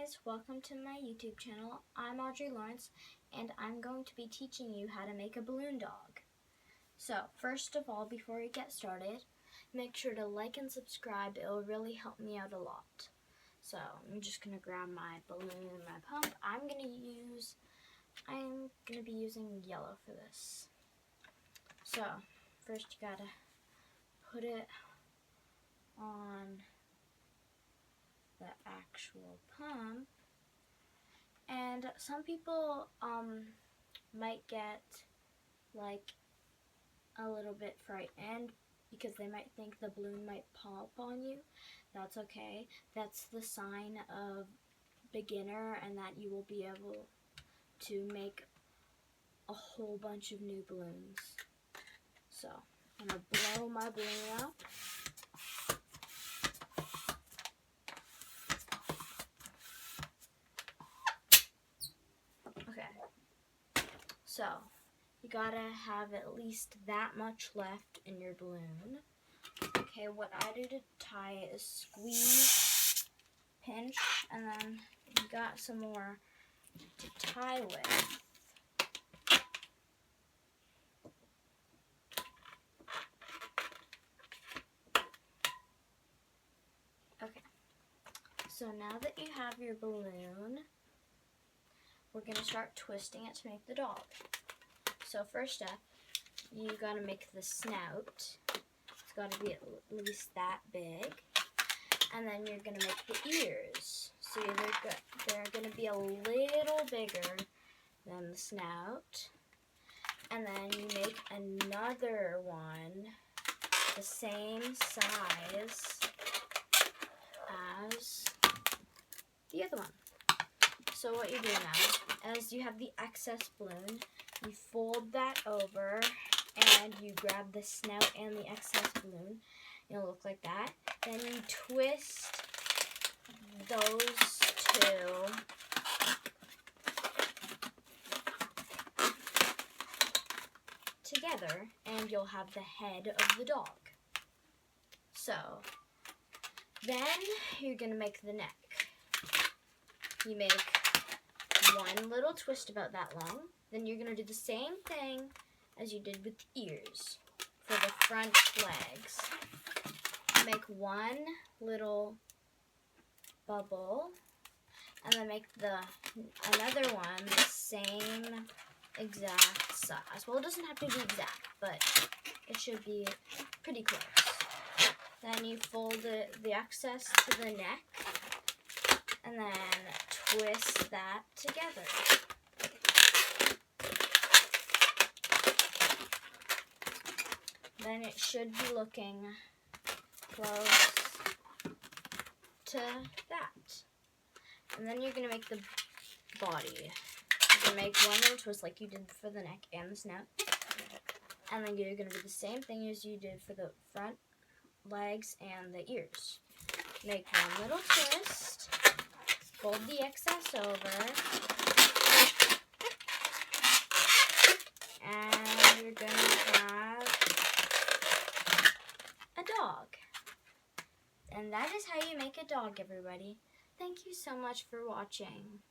guys, welcome to my YouTube channel. I'm Audrey Lawrence and I'm going to be teaching you how to make a balloon dog. So first of all, before we get started, make sure to like and subscribe. It will really help me out a lot. So I'm just going to grab my balloon and my pump. I'm going to be using yellow for this. So first you gotta put it on the actual pump, and some people might get like a little bit frightened because they might think the balloon might pop on you. That's okay. That's the sign of beginner and that you will be able to make a whole bunch of new balloons. So I'm gonna blow my balloon up. So, you gotta have at least that much left in your balloon. Okay, what I do to tie it is squeeze, pinch, and then you got some more to tie with. Okay, so now that you have your balloon, we're gonna start twisting it to make the dog. So first step, you gotta make the snout. It's gotta be at least that big. And then you're gonna make the ears. So they're gonna be a little bigger than the snout. And then you make another one the same size as the other one. So what you do now, as you have the excess balloon, you fold that over and you grab the snout and the excess balloon. It'll look like that. Then you twist those two together and you'll have the head of the dog. So then you're going to make the neck. You make one little twist about that long. Then you're going to do the same thing as you did with the ears for the front legs. Make one little bubble and then make another one the same exact size. Well, it doesn't have to be exact, but it should be pretty close. Then you fold the excess to the neck and then twist that together. Then it should be looking close to that. And then you're going to make the body. You're going to make one little twist like you did for the neck and the snout. And then you're going to do the same thing as you did for the front legs and the ears. Make one little twist. Fold the excess over. And you're going to have a dog. And that is how you make a dog, everybody. Thank you so much for watching.